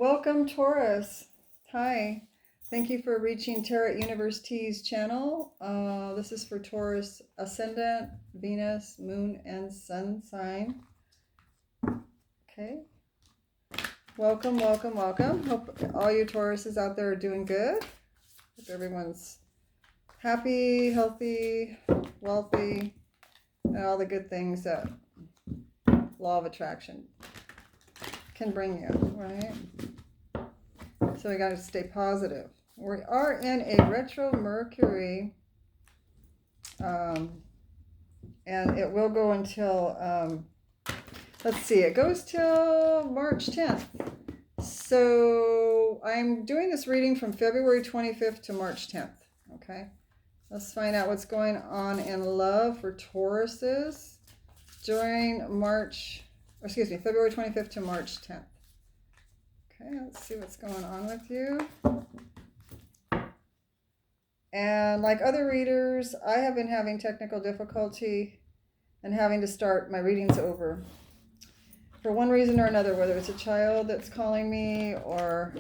Welcome, Taurus. Hi. Thank you for reaching Tarot Universe T's channel. This is for Taurus Ascendant, Venus, Moon, and Sun sign. Okay. Welcome, welcome, welcome. Hope all you Tauruses out there are doing good. Hope everyone's happy, healthy, wealthy, and all the good things that law of attraction can bring you, right? So we got to stay positive. We are in a retro Mercury, and it will go until, let's see, it goes till March 10th. So I'm doing this reading from February 25th to March 10th, okay? Let's find out what's going on in love for Tauruses during February 25th to March 10th. Okay, let's see what's going on with you. And like other readers, I have been having technical difficulty and having to start my readings over. For one reason or another, whether it's a child that's calling me or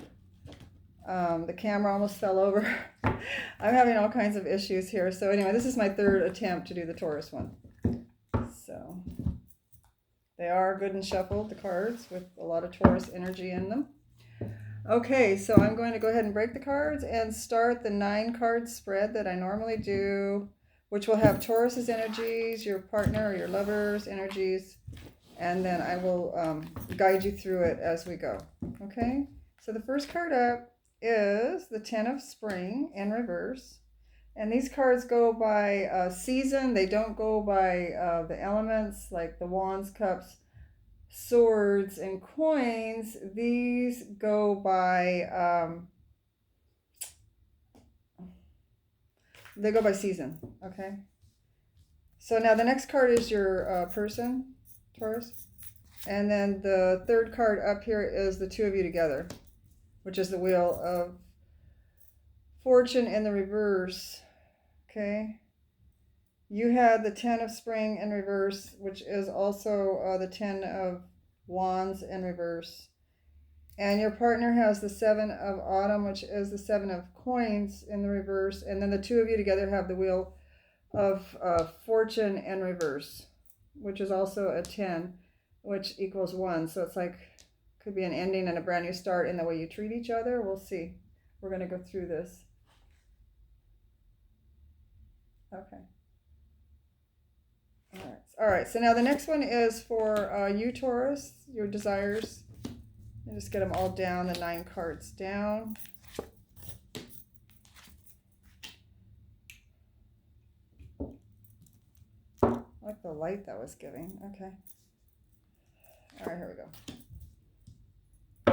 the camera almost fell over. I'm having all kinds of issues here. So anyway, this is my third attempt to do the Taurus one. So they are good and shuffled, the cards, with a lot of Taurus energy in them. Okay, so I'm going to go ahead and break the cards and start the 9-card spread that I normally do, which will have Taurus's energies, your partner or your lover's energies, and then I will guide you through it as we go. Okay, so the first card up is the 10 of Spring in reverse. And these cards go by season. They don't go by the elements like the Wands, Cups, Swords, and Coins. These go by season. Okay, so now the next card is your person, Taurus, and then the third card up here is the two of you together, which is the Wheel of Fortune in the reverse. Okay, you had the 10 of Spring in reverse, which is also the 10 of Wands in reverse. And your partner has the 7 of Autumn, which is the 7 of Coins in the reverse. And then the two of you together have the Wheel of Fortune in reverse, which is also a 10, which equals 1. So it's like, could be an ending and a brand new start in the way you treat each other. We'll see. We're going to go through this. Okay. All right. So now the next one is for you, Taurus, your desires. And just get them all down, the 9 cards down. I like the light that was giving. Okay. All right, here we go.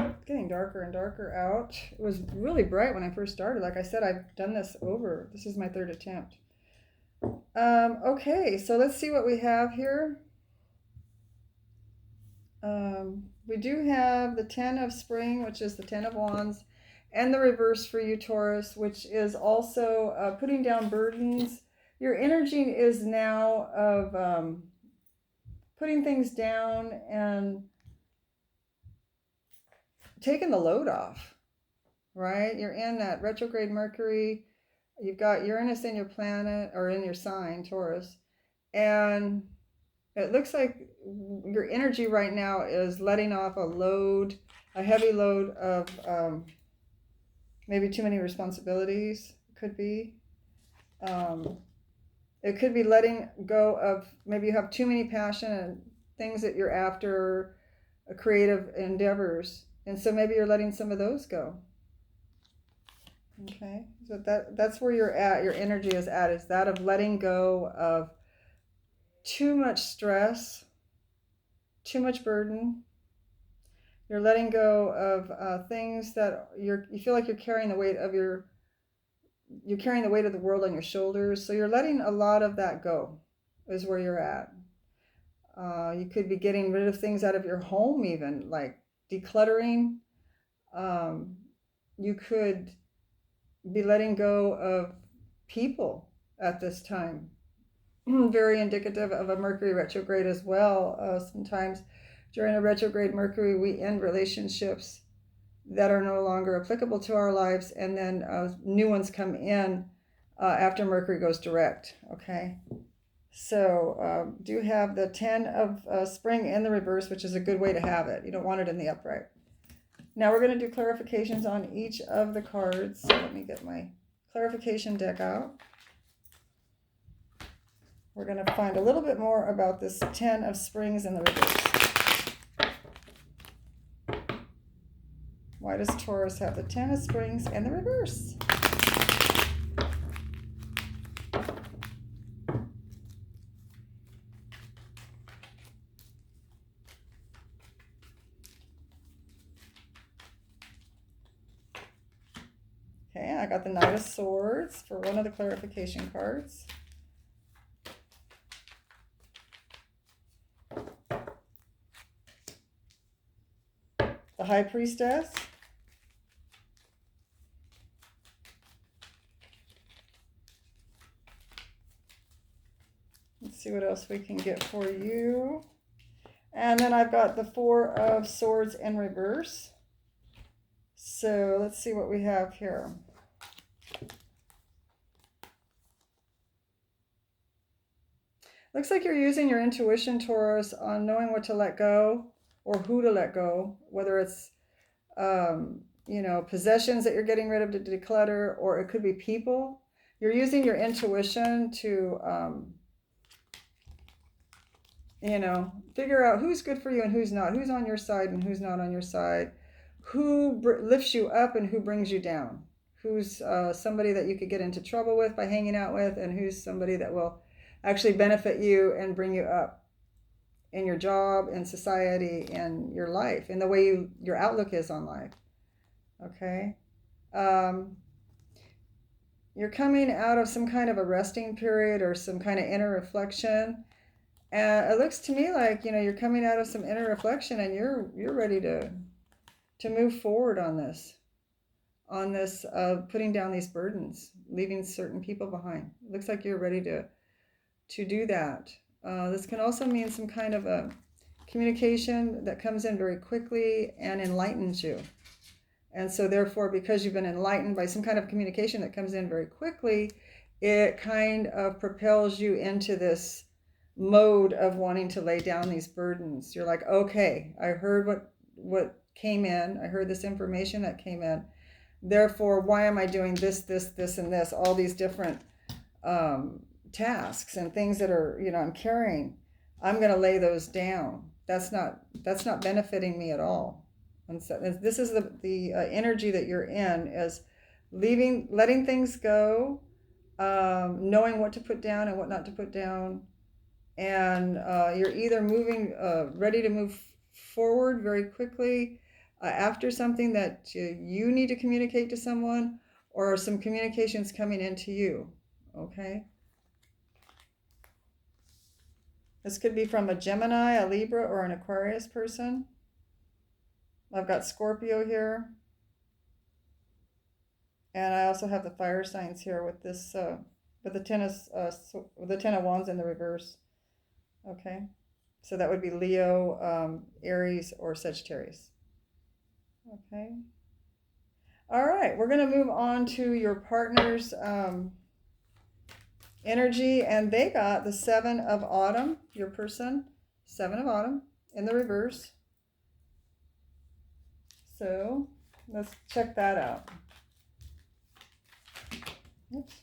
It's getting darker and darker out. It was really bright when I first started. Like I said, I've done this over. This is my third attempt. Okay, so let's see what we have here. We do have the 10 of Spring, which is the 10 of Wands, and the reverse for you, Taurus, which is also putting down burdens. Your energy is now of putting things down and taking the load off, right? You're in that retrograde Mercury. You've got Uranus in your planet or in your sign, Taurus, and it looks like your energy right now is letting off a heavy load of maybe too many responsibilities. Could be. It could be letting go of, maybe you have too many passion and things that you're after, creative endeavors. And so maybe you're letting some of those go. Okay, so that's where you're at, your energy is at, is that of letting go of too much stress, too much burden. You're letting go of things that you feel like you're carrying the weight of the world on your shoulders. So you're letting a lot of that go, is where you're at. You could be getting rid of things out of your home, even like decluttering. You could be letting go of people at this time. Very indicative of a Mercury retrograde as well. Sometimes during a retrograde Mercury, we end relationships that are no longer applicable to our lives, and then new ones come in after Mercury goes direct, okay? So do have the 10 of spring in the reverse, which is a good way to have it. You don't want it in the upright. Now we're going to do clarifications on each of the cards. So let me get my clarification deck out. We're going to find a little bit more about this 10 of springs in the reverse. Why does Taurus have the 10 of springs in the reverse? Okay, I got the Knight of Swords for one of the clarification cards. The High Priestess. Let's see what else we can get for you. And then I've got the Four of Swords in reverse. So let's see what we have here. Looks like you're using your intuition, Taurus, on knowing what to let go or who to let go, whether it's, possessions that you're getting rid of to declutter, or it could be people. You're using your intuition to, figure out who's good for you and who's not, who's on your side and who's not on your side, who lifts you up and who brings you down, who's somebody that you could get into trouble with by hanging out with, and who's somebody that will actually benefit you and bring you up in your job, in society, in your life, in the way your outlook is on life. Okay. You're coming out of some kind of a resting period or some kind of inner reflection. And it looks to me like, you're coming out of some inner reflection and you're ready to move forward on this, putting down these burdens, leaving certain people behind. It looks like you're ready to do that. This can also mean some kind of a communication that comes in very quickly and enlightens you. And so therefore, because you've been enlightened by some kind of communication that comes in very quickly, it kind of propels you into this mode of wanting to lay down these burdens. You're like, okay, I heard what came in. I heard this information that came in. Therefore, why am I doing this, and this, all these different tasks and things that are, I'm carrying? I'm going to lay those down. That's not benefiting me at all. And so this is the energy that you're in, is letting things go, knowing what to put down and what not to put down. And you're either moving, ready to move forward very quickly after something that you need to communicate to someone, or some communications coming into you. Okay. This could be from a Gemini, a Libra, or an Aquarius person. I've got Scorpio here. And I also have the fire signs here with this, with the 10 of Wands in the reverse. Okay. So that would be Leo, Aries, or Sagittarius. Okay. All right. We're going to move on to your partner's energy, and they got the 7 of Autumn, your person, 7 of Autumn in the reverse. So let's check that out. Oops.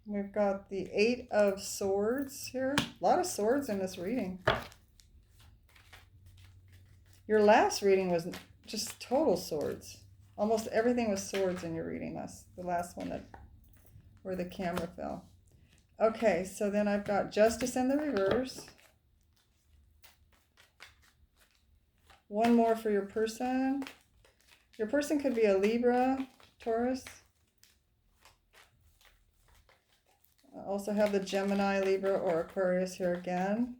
We've got the 8 of Swords here. A lot of swords in this reading. Your last reading was just total swords. Almost everything was swords in your reading. That's the last one where the camera fell. Okay, so then I've got Justice in the reverse. One more for your person. Your person could be a Libra, Taurus. I also have the Gemini, Libra, or Aquarius here again.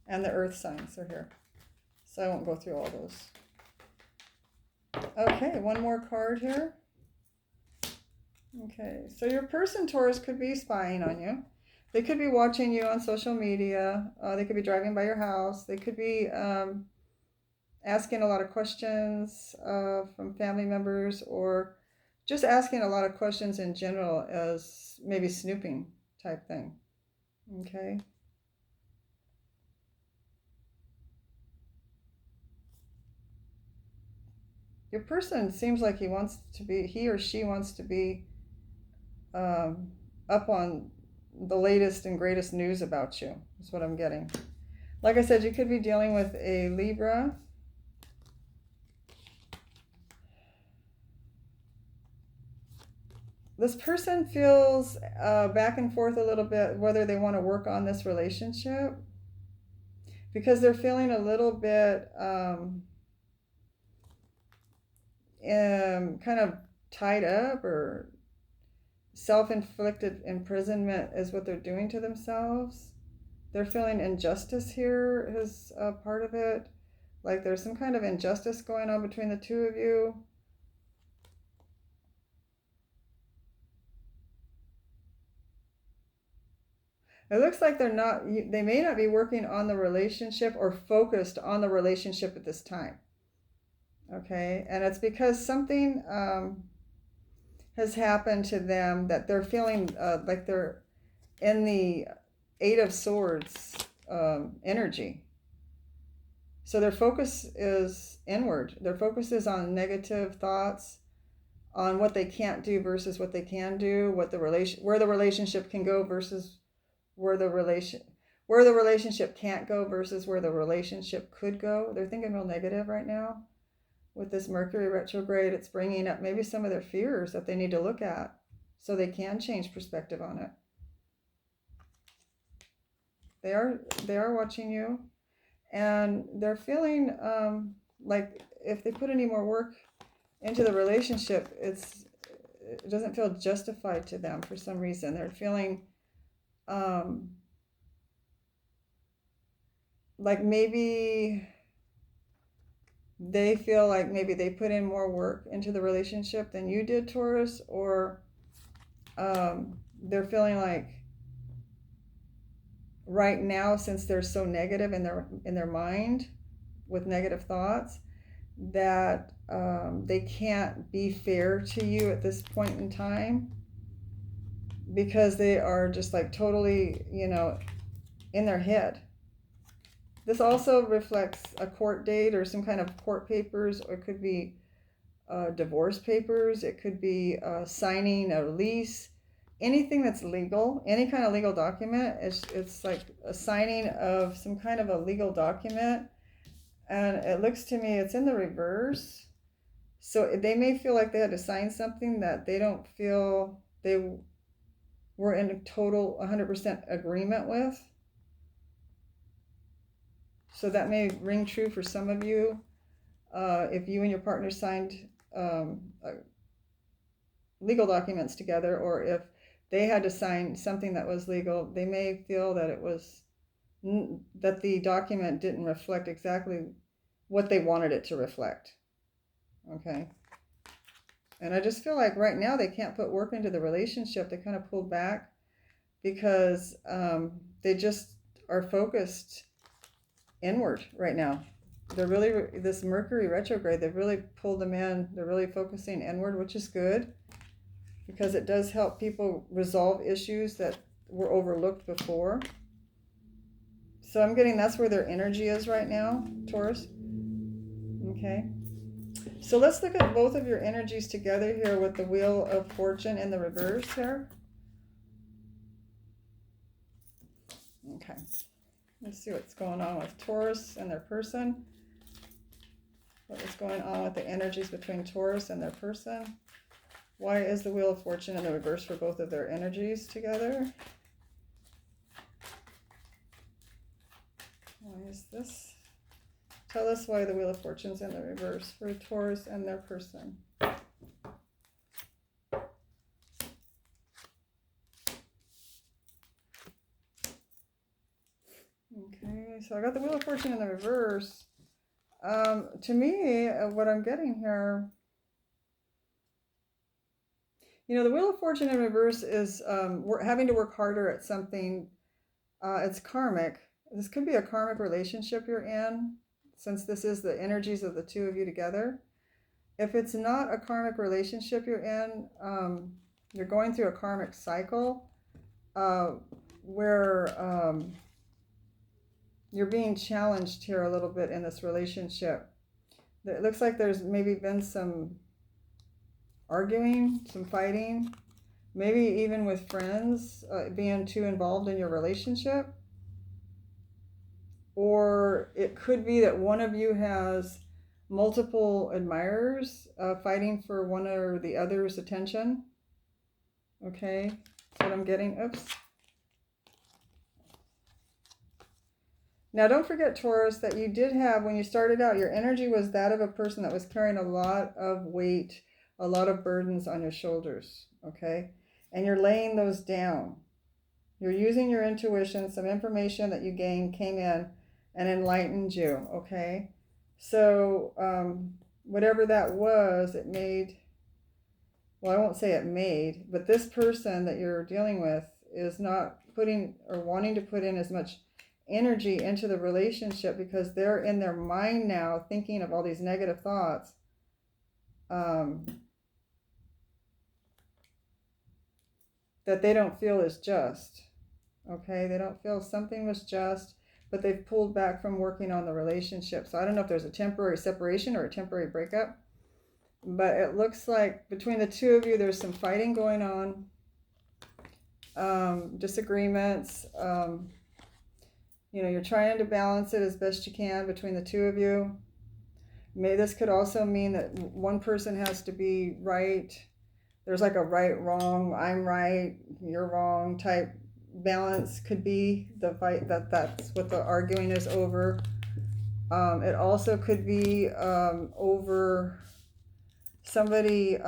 And the Earth signs are here. So I won't go through all those. Okay, one more card here. Okay, so your person, Taurus, could be spying on you. They could be watching you on social media. They could be driving by your house. They could be asking a lot of questions from family members, or just asking a lot of questions in general as maybe snooping type thing. Okay. Your person seems like he or she wants to be um, up on the latest and greatest news about you, is what I'm getting. Like I said, you could be dealing with a Libra. This person feels back and forth a little bit whether they want to work on this relationship, because they're feeling a little bit kind of tied up, or self-inflicted imprisonment is what they're doing to themselves. They're feeling injustice here is a part of it. Like there's some kind of injustice going on between the two of you. It looks like they may not be working on the relationship or focused on the relationship at this time. Okay, and it's because something has happened to them that they're feeling like they're in the Eight of Swords energy. So their focus is inward. Their focus is on negative thoughts, on what they can't do versus what they can do, where the relationship can go versus where the relationship can't go versus where the relationship could go. They're thinking real negative right now. With this Mercury retrograde, it's bringing up maybe some of their fears that they need to look at so they can change perspective on it. They are watching you, and they're feeling like if they put any more work into the relationship, it doesn't feel justified to them for some reason. They're feeling like maybe they feel like maybe they put in more work into the relationship than you did, Taurus, or they're feeling like right now, since they're so negative in their mind with negative thoughts, that they can't be fair to you at this point in time, because they are just like totally, in their head. This also reflects a court date or some kind of court papers, or it could be divorce papers. It could be signing a lease, anything that's legal, any kind of legal document. It's like a signing of some kind of a legal document. And it looks to me it's in the reverse. So they may feel like they had to sign something that they don't feel they were in a total 100% agreement with. So that may ring true for some of you. If you and your partner signed legal documents together, or if they had to sign something that was legal, they may feel that that the document didn't reflect exactly what they wanted it to reflect. Okay. And I just feel like right now they can't put work into the relationship. They kind of pulled back because they just are focused inward right now. They're really, this Mercury retrograde, they've really pulled them in. They're really focusing inward, which is good, because it does help people resolve issues that were overlooked before. So I'm getting that's where their energy is right now, Taurus. Okay. So let's look at both of your energies together here with the Wheel of Fortune in the reverse here. Okay. Let's see what's going on with Taurus and their person. What is going on with the energies between Taurus and their person? Why is the Wheel of Fortune in the reverse for both of their energies together? Why is this? Tell us why the Wheel of Fortune's in the reverse for Taurus and their person. Okay, so I got the Wheel of Fortune in the reverse. To me, what I'm getting here, the Wheel of Fortune in reverse is having to work harder at something. It's karmic. This could be a karmic relationship you're in. since this is the energies of the two of you together, if it's not a karmic relationship you're in, you're going through a karmic cycle where you're being challenged here a little bit in this relationship. It looks like there's maybe been some arguing, some fighting, maybe even with friends being too involved in your relationship. Or it could be that one of you has multiple admirers fighting for one or the other's attention. Okay, that's what I'm getting. Oops. Now, don't forget, Taurus, that you did have, when you started out, your energy was that of a person that was carrying a lot of weight, a lot of burdens on your shoulders, okay? And you're laying those down. You're using your intuition, some information that you gained came in and enlightened you, okay? So whatever that was, it made, well, I won't say it made, but this person that you're dealing with is not putting or wanting to put in as much energy into the relationship because they're in their mind now thinking of all these negative thoughts. That they don't feel is just. Okay, they don't feel something was just, but they've pulled back from working on the relationship. So I don't know if there's a temporary separation or a temporary breakup, but it looks like between the two of you, there's some fighting going on, disagreements. You know, you're trying to balance it as best you can between the two of you. This could also mean that one person has to be right. There's like a right, wrong, I'm right, you're wrong type balance could be the fight, that's what the arguing is over. It also could be over somebody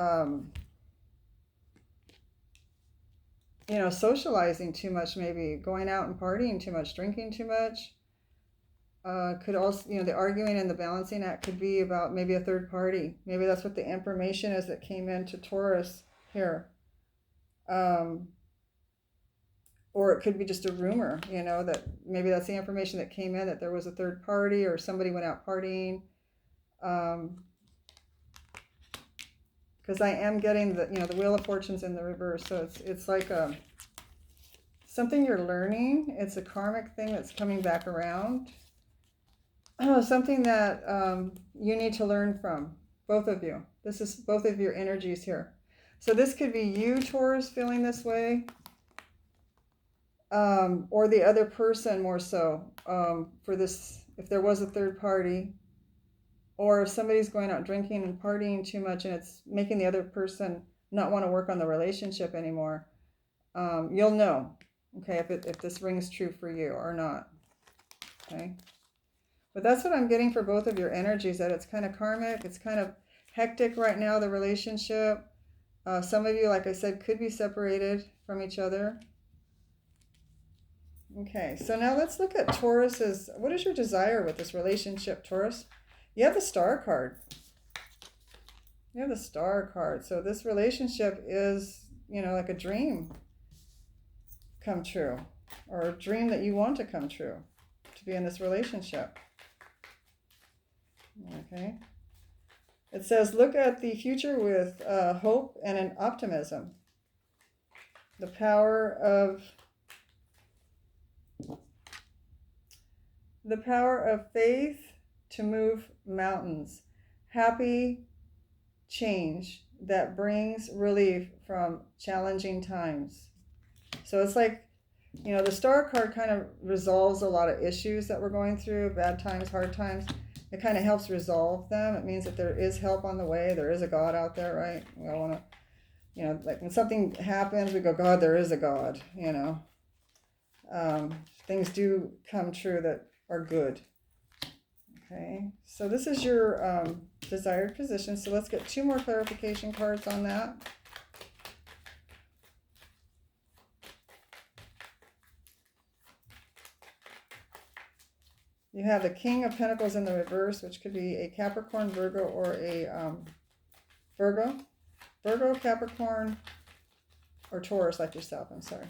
you know, socializing too much, maybe going out and partying too much, drinking too much. Could also, you know, the arguing and the balancing act could be about maybe a third party. Maybe that's what the information is that came into Taurus here. Or it could be just a rumor, you know, that maybe that's the information that came in, that there was a third party or somebody went out partying. Because I am getting the, you know, the Wheel of Fortune's in the reverse. So it's like something you're learning. It's a karmic thing that's coming back around. Something that you need to learn from, both of you. This is both of your energies here. So this could be you, Taurus, feeling this way. Or the other person more so for this, if there was a third party, or if somebody's going out drinking and partying too much and it's making the other person not want to work on the relationship anymore, you'll know, okay, if this rings true for you or not, okay? But that's what I'm getting for both of your energies, that it's kind of karmic, it's kind of hectic right now, the relationship. Some of you, like I said, could be separated from each other. Okay, so now let's look at Taurus's, what is your desire with this relationship, Taurus? You have the Star card. You have the Star card. So this relationship is, you know, like a dream come true, or a dream that you want to come true, to be in this relationship. Okay. It says, look at the future with hope and an optimism. The power of faith to move mountains. Happy change that brings relief from challenging times. So it's like, you know, the Star card kind of resolves a lot of issues that we're going through, bad times, hard times. It kind of helps resolve them. It means that there is help on the way. There is a God out there, right? We all want to, you know, like when something happens, we go, God, there is a God, you know. Things do come true that are good. Okay, so this is your desired position. So let's get 2 more clarification cards on that. You have the King of Pentacles in the reverse, which could be a Capricorn, Virgo, or a Virgo, Capricorn, or Taurus like yourself, I'm sorry.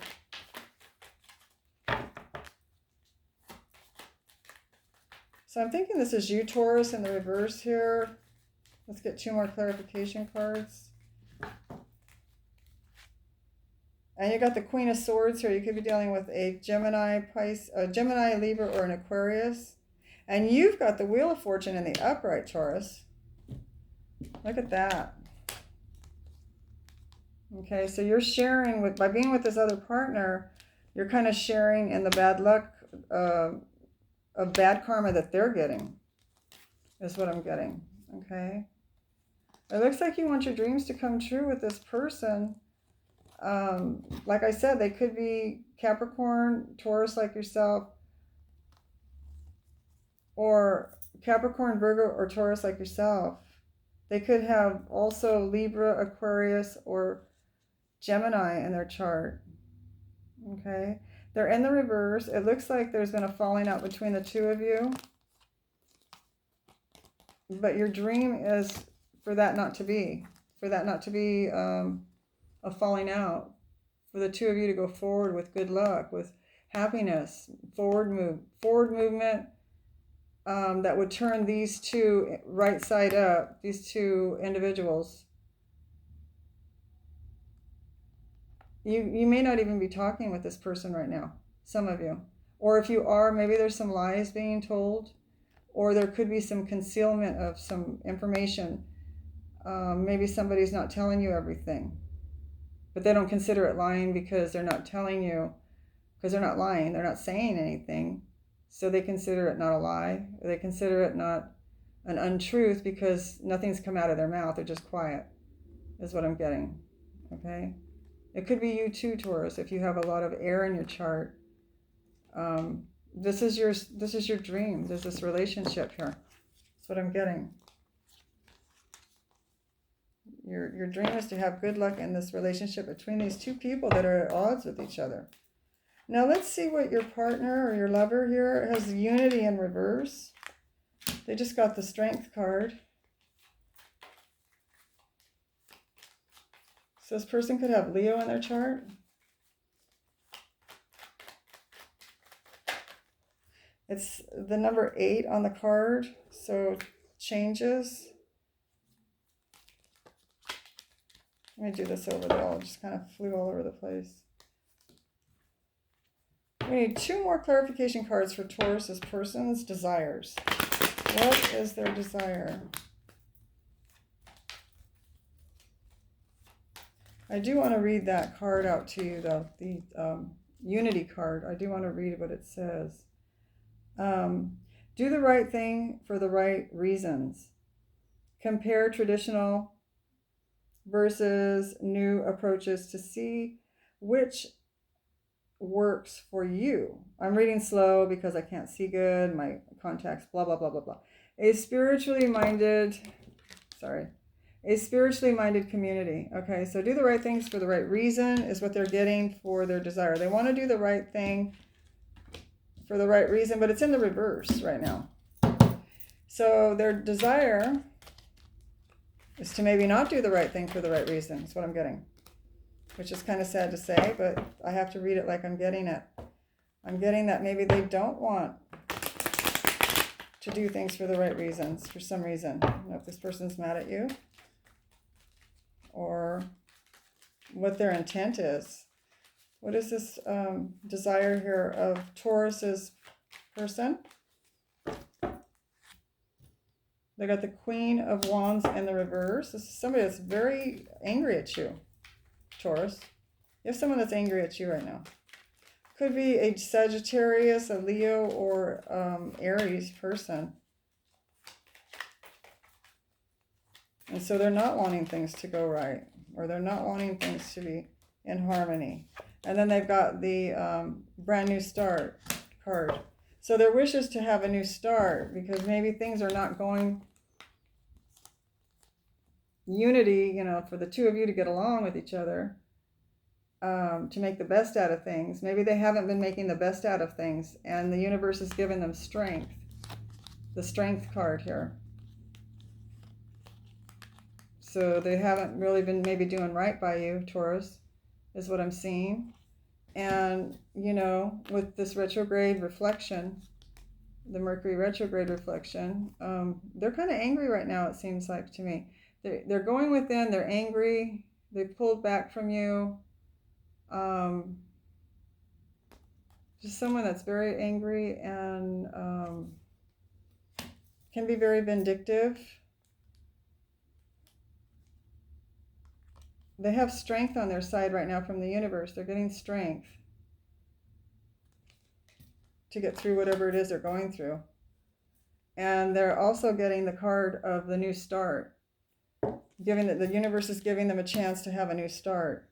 So I'm thinking this is you, Taurus, in the reverse here. Let's get 2 more clarification cards. And you got the Queen of Swords here. You could be dealing with a Gemini, Libra, or an Aquarius. And you've got the Wheel of Fortune in the upright, Taurus. Look at that. Okay, so you're sharing with, by being with this other partner, you're kind of sharing in the bad luck of bad karma that they're getting, is what I'm getting. Okay. It looks like you want your dreams to come true with this person. Like I said, they could be Capricorn, Taurus like yourself, or Capricorn, Virgo, or Taurus like yourself. They could have also Libra, Aquarius, or Gemini in their chart. Okay. They're in the reverse. It looks like there's been a falling out between the two of you. But your dream is for that not to be. For that not to be a falling out. For the two of you to go forward with good luck, with happiness, forward movement that would turn these two right side up, these two individuals. You may not even be talking with this person right now, some of you. Or if you are, maybe there's some lies being told, or there could be some concealment of some information. Maybe somebody's not telling you everything, but they don't consider it lying because they're not telling you, because they're not lying, they're not saying anything. So they consider it not a lie, or they consider it not an untruth because nothing's come out of their mouth, they're just quiet, is what I'm getting, okay? It could be you too, Taurus, if you have a lot of air in your chart. This is your dream. There's this relationship here. That's what I'm getting. Your dream is to have good luck in this relationship between these two people that are at odds with each other. Now let's see what your partner or your lover here has. Unity in reverse. They just got the Strength card. So this person could have Leo in their chart. It's the number 8 on the card, so changes. Let me do this over there. It just kind of flew all over the place. We need 2 more clarification cards for Taurus's person's desires. What is their desire? I do want to read that card out to you, though. The Unity card. I do want to read what it says. Do the right thing for the right reasons. Compare traditional versus new approaches to see which works for you. I'm reading slow because I can't see good. My contacts, blah, blah, blah, blah, blah. A spiritually minded community. Okay, so do the right things for the right reason is what they're getting for their desire. They want to do the right thing for the right reason, but it's in the reverse right now. So their desire is to maybe not do the right thing for the right reason. That's what I'm getting, which is kind of sad to say, but I have to read it like I'm getting it. I'm getting that maybe they don't want to do things for the right reasons for some reason. I don't know if this person's mad at you or what their intent is. What is this desire here of Taurus's person? They got the Queen of Wands in the reverse. This is somebody that's very angry at you, Taurus. You have someone that's angry at you right now. Could be a Sagittarius, a Leo, or Aries person. And so they're not wanting things to go right, or they're not wanting things to be in harmony. And then they've got the brand new start card. So their wish is to have a new start because maybe things are not going unity, you know, for the two of you to get along with each other, to make the best out of things. Maybe they haven't been making the best out of things, and the universe has given them strength. The Strength card here. So they haven't really been maybe doing right by you, Taurus, is what I'm seeing. And, you know, with this retrograde reflection, the Mercury retrograde reflection. They're kind of angry right now, it seems like to me. They're going within, they're angry, they've pulled back from you. Just someone that's very angry and can be very vindictive. They have strength on their side right now from the universe. They're getting strength to get through whatever it is they're going through. And they're also getting the card of the new start, giving that the universe is giving them a chance to have a new start,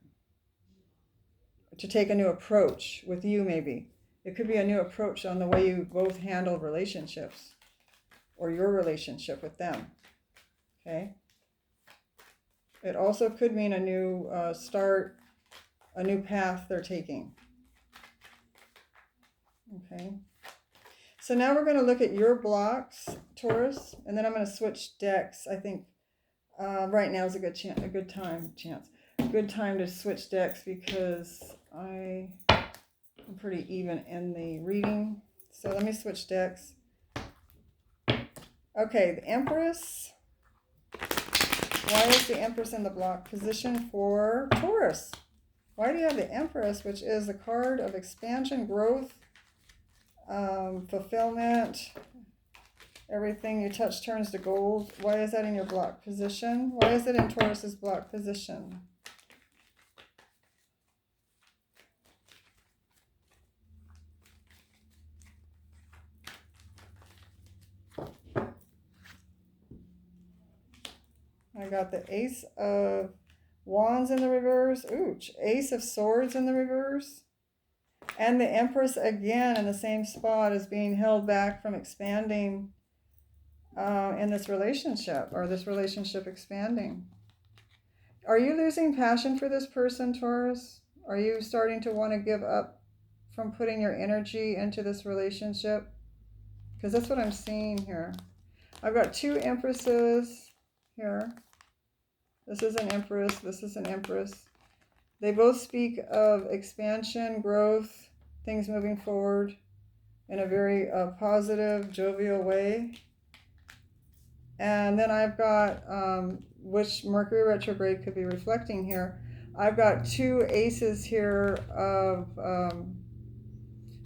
to take a new approach with you. Maybe it could be a new approach on the way you both handle relationships or your relationship with them. Okay. It also could mean a new start, a new path they're taking. Okay. So now we're going to look at your blocks, Taurus, and then I'm going to switch decks. I think right now is a good time to switch decks because I am pretty even in the reading. So let me switch decks. Okay, the Empress. Why is the Empress in the block position for Taurus? Why do you have the Empress, which is the card of expansion, growth, fulfillment, everything you touch turns to gold? Why is that in your block position? Why is it in Taurus's block position? I got the Ace of Wands in the reverse. Ooh, Ace of Swords in the reverse. And the Empress again in the same spot as being held back from expanding in this relationship, or this relationship expanding. Are you losing passion for this person, Taurus? Are you starting to want to give up from putting your energy into this relationship? Because that's what I'm seeing here. I've got two Empresses here. This is an Empress. This is an Empress. They both speak of expansion, growth, things moving forward in a very positive, jovial way. And then I've got, which Mercury retrograde could be reflecting here, I've got two aces here of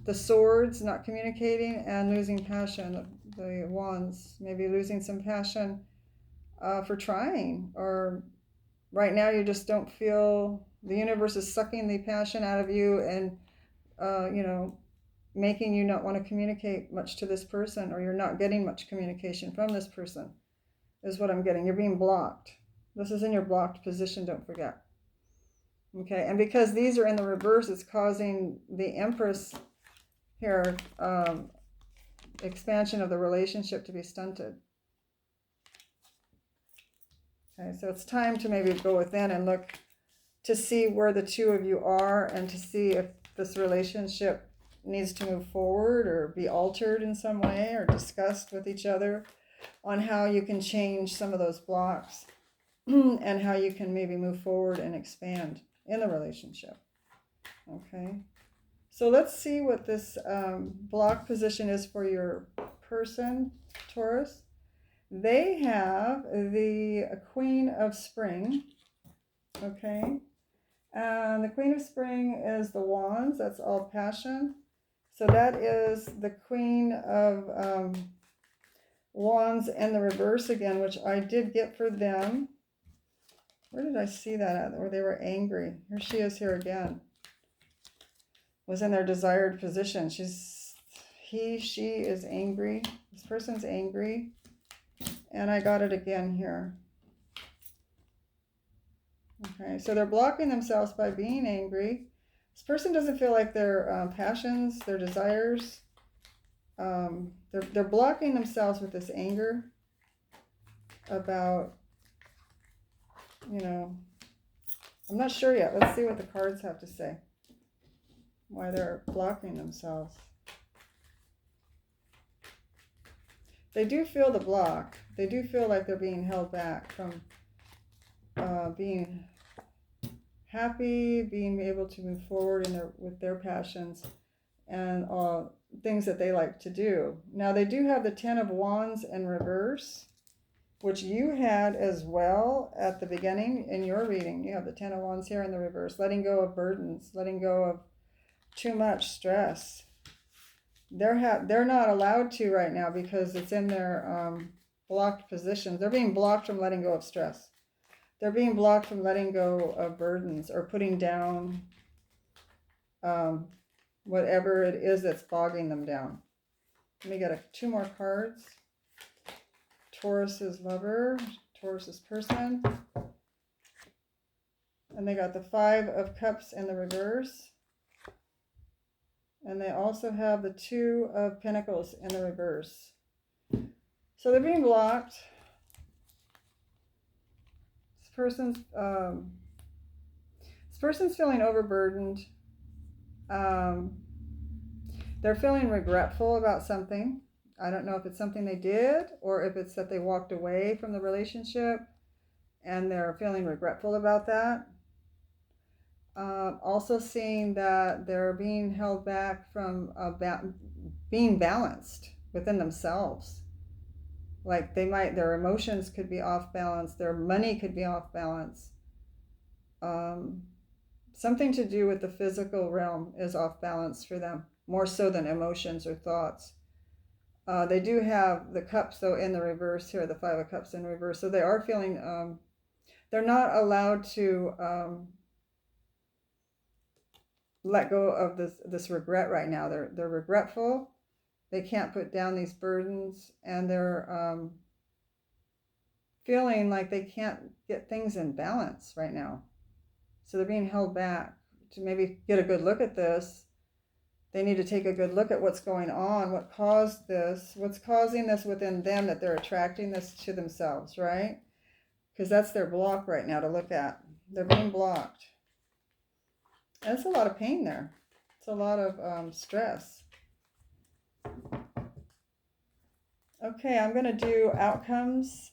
the swords, not communicating, and losing passion, the wands, maybe losing some passion for trying, or right now you just don't feel, the universe is sucking the passion out of you and, making you not want to communicate much to this person, or you're not getting much communication from this person, is what I'm getting. You're being blocked. This is in your blocked position, don't forget. Okay, and because these are in the reverse, it's causing the Empress here, expansion of the relationship to be stunted. Okay, so it's time to maybe go within and look to see where the two of you are, and to see if this relationship needs to move forward or be altered in some way, or discussed with each other on how you can change some of those blocks and how you can maybe move forward and expand in the relationship. Okay, so let's see what this block position is for your person, Taurus. They have the Queen of Spring. Okay, and the Queen of Spring is the Wands. That's all passion. So that is the Queen of Wands in the reverse again, which I did get for them. Where did I see that at? Where they were angry. Here she is here again. Was in their desired position. She is angry. This person's angry. And I got it again here. Okay, so they're blocking themselves by being angry. This person doesn't feel like their passions, their desires, they're blocking themselves with this anger about, I'm not sure yet. Let's see what the cards have to say. Why they're blocking themselves. They do feel the block. They do feel like they're being held back from being happy, being able to move forward with their passions, and things that they like to do. Now they do have the Ten of Wands in reverse, which you had as well at the beginning in your reading. You have the Ten of Wands here in the reverse, letting go of burdens, letting go of too much stress. They're not allowed to right now because it's in their blocked positions. They're being blocked from letting go of stress. They're being blocked from letting go of burdens or putting down whatever it is that's bogging them down. Let me get two more cards. Taurus's lover, Taurus's person. And they got the Five of Cups in the reverse. And they also have the Two of Pentacles in the reverse. So they're being blocked. This person's feeling overburdened. They're feeling regretful about something. I don't know if it's something they did or if it's that they walked away from the relationship and they're feeling regretful about that. Also seeing that they're being held back from being balanced within themselves. Like their emotions could be off balance, their money could be off balance. Something to do with the physical realm is off balance for them, more so than emotions or thoughts. They do have the cups though in the reverse here, the Five of Cups in reverse. So they are feeling, they're not allowed to let go of this regret right now. They're regretful. They can't put down these burdens, and they're feeling like they can't get things in balance right now. So they're being held back. To maybe get a good look at this, they need to take a good look at what's going on, what caused this, what's causing this within them that they're attracting this to themselves, right? Because that's their block right now to look at. They're being blocked. And it's a lot of pain there. It's a lot of stress. Okay, I'm going to do outcomes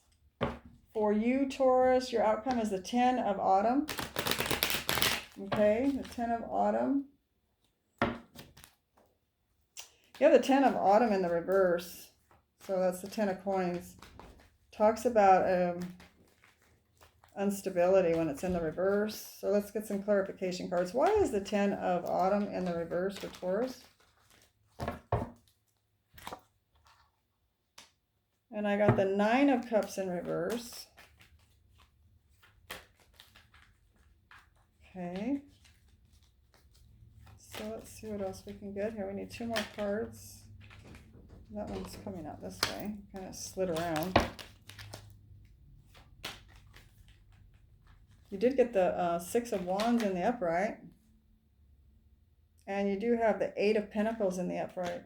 for you, Taurus. Your outcome is the 10 of Autumn. Okay, the 10 of Autumn. You have the 10 of Autumn in the reverse. So that's the 10 of Coins. Talks about instability when it's in the reverse. So let's get some clarification cards. Why is the 10 of Autumn in the reverse for Taurus? And I got the 9 of Cups in reverse. Okay. So let's see what else we can get here. We need 2 more cards. That one's coming out this way. Kind of slid around. You did get the 6 of Wands in the upright. And you do have the 8 of Pentacles in the upright.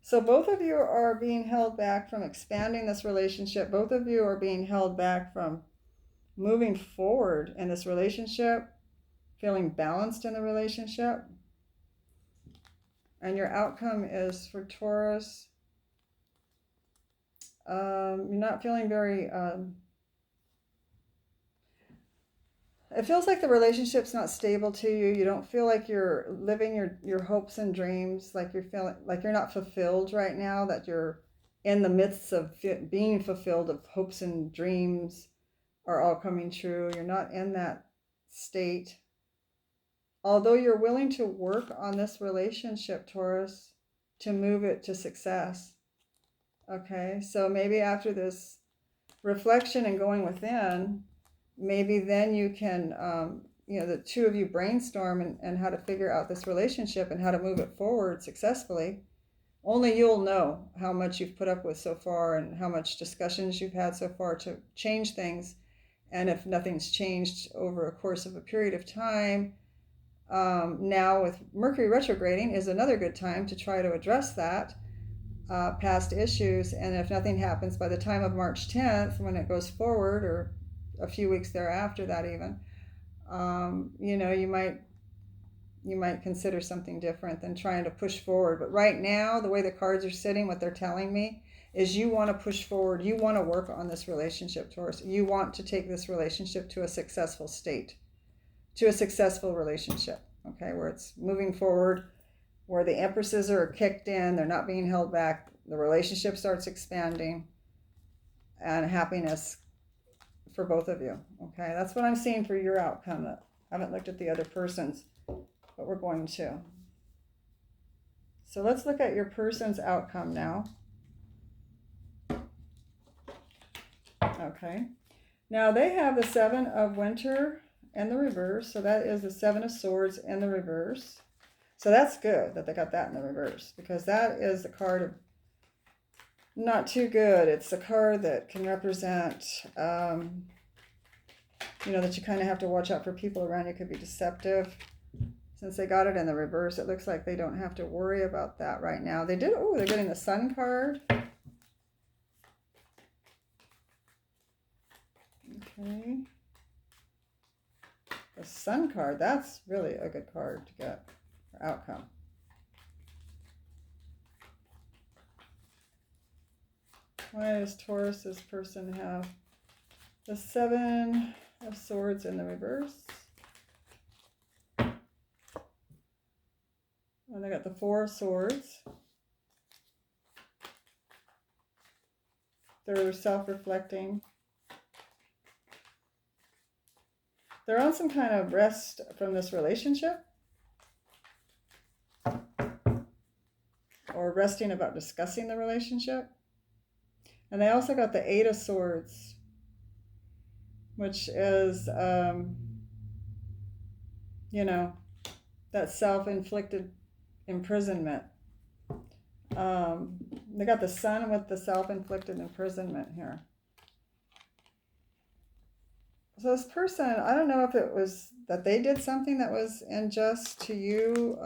So both of you are being held back from expanding this relationship. Both of you are being held back from moving forward in this relationship, feeling balanced in the relationship. And your outcome is for Taurus, you're not feeling very, it feels like the relationship's not stable to you. You don't feel like you're living your hopes and dreams, like you're feeling like you're not fulfilled right now, that you're in the midst of being fulfilled, of hopes and dreams are all coming true. You're not in that state. Although you're willing to work on this relationship, Taurus, to move it to success. Okay, so maybe after this reflection and going within, maybe then you can, the two of you brainstorm and how to figure out this relationship and how to move it forward successfully. Only you'll know how much you've put up with so far and how much discussions you've had so far to change things. And if nothing's changed over a course of a period of time, now with Mercury retrograding is another good time to try to address that. Past issues, and if nothing happens by the time of March 10th, when it goes forward, or a few weeks thereafter that even, you might consider something different than trying to push forward. But right now, the way the cards are sitting, what they're telling me is you want to push forward. You want to work on this relationship, Taurus. You want to take this relationship to a successful state. to a successful relationship, okay, where it's moving forward, where the empresses are kicked in, they're not being held back, the relationship starts expanding, and happiness for both of you, okay? That's what I'm seeing for your outcome. I haven't looked at the other person's, but we're going to. So let's look at your person's outcome now. Okay. Now they have the Seven of Winter in the reverse, so that is the Seven of Swords in the reverse. So that's good that they got that in the reverse, because that is the card of not too good. It's a card that can represent, you know, that you kind of have to watch out for people around you. Could be deceptive. Since they got it in the reverse, it looks like they don't have to worry about that right now. They did, oh, they're getting the Sun card. Okay. The Sun card, that's really a good card to get for outcome. Why does Taurus's person have the Seven of Swords in the reverse? And they got the Four of Swords. They're self-reflecting. They're on some kind of rest from this relationship, or resting about discussing the relationship. And they also got the Eight of Swords, which is, you know, that self-inflicted imprisonment. They got the Sun with the self-inflicted imprisonment here. So this person, I don't know if it was that they did something that was unjust to you,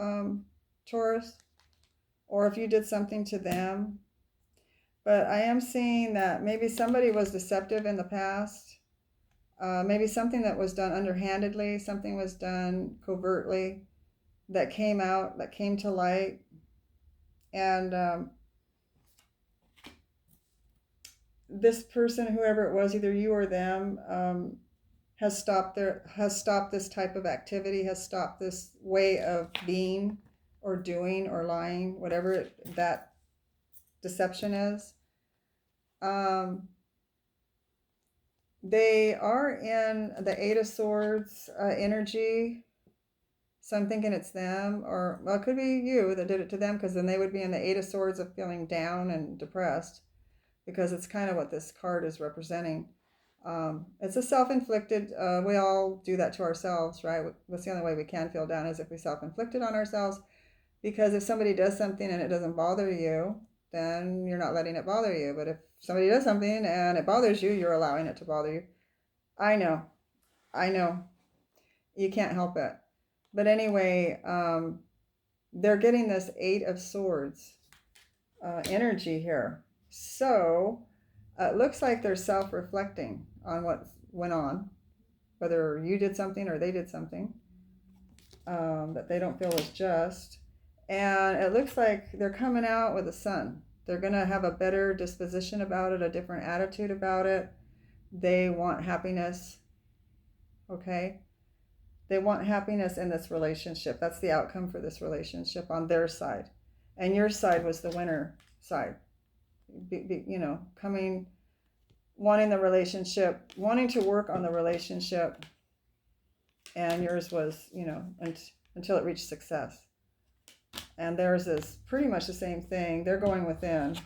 Taurus, or if you did something to them. But I am seeing that maybe somebody was deceptive in the past. Maybe something that was done underhandedly, something was done covertly, that came out, that came to light. And this person, whoever it was, either you or them, has stopped this type of activity, has stopped this way of being or doing or lying, whatever that deception is. They are in the Eight of Swords energy, so I'm thinking it's them, or well, it could be you that did it to them, because then they would be in the Eight of Swords of feeling down and depressed, because it's kind of what this card is representing. It's a self-inflicted, we all do that to ourselves, right? That's the only way we can feel down, is if we self-inflict it on ourselves. Because if somebody does something and it doesn't bother you, then you're not letting it bother you. But if somebody does something and it bothers you, you're allowing it to bother you. I know. You can't help it. But anyway, they're getting this Eight of Swords energy here. So it looks like they're self-reflecting on what went on, whether you did something or they did something that they don't feel was just. And it looks like they're coming out with the Sun. They're going to have a better disposition about it, a different attitude about it. They want happiness, okay? They want happiness in this relationship. That's the outcome for this relationship on their side. And your side was the winner side. You know, wanting the relationship, wanting to work on the relationship. And yours was, you know, until it reached success. And theirs is pretty much the same thing. They're going within,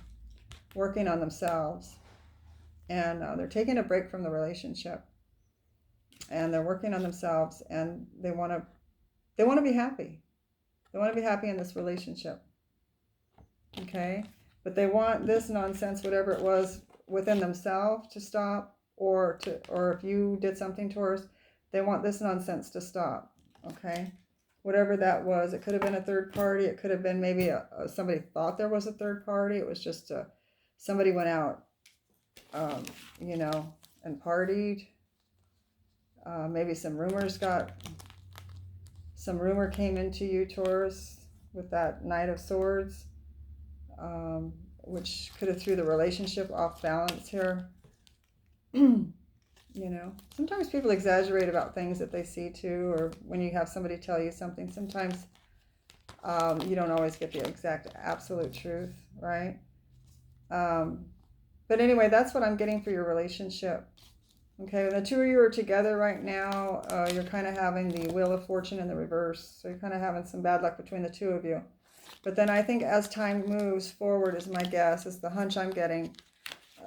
working on themselves. And they're taking a break from the relationship. And they're working on themselves, and they want to be happy. They want to be happy in this relationship. Okay? But they want this nonsense, whatever it was within themselves, to stop, or if you did something to us, they want this nonsense to stop. Okay? Whatever that was. It could have been a third party. It could have been maybe somebody thought there was a third party. It was just somebody went out, you know, and partied. Maybe some rumor came into you, Taurus, with that Knight of Swords, which could have threw the relationship off balance here. You know, sometimes people exaggerate about things that they see too, or when you have somebody tell you something, sometimes you don't always get the exact absolute truth, right? But anyway, that's what I'm getting for your relationship. Okay, the two of you are together right now. You're kind of having the Wheel of Fortune in the reverse. So you're kind of having some bad luck between the two of you. But then I think as time moves forward, is my guess, is the hunch I'm getting,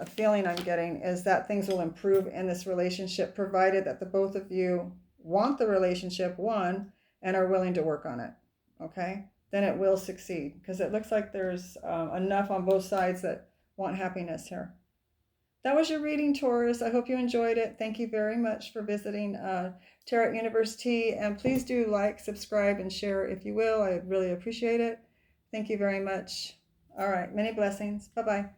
a feeling I'm getting, is that things will improve in this relationship, provided that the both of you want the relationship, one, and are willing to work on it. Okay? Then it will succeed, because it looks like there's enough on both sides that want happiness here. That was your reading, Taurus. I hope you enjoyed it. Thank you very much for visiting Tarot University. And please do like, subscribe, and share if you will. I really appreciate it. Thank you very much. All right. Many blessings. Bye-bye.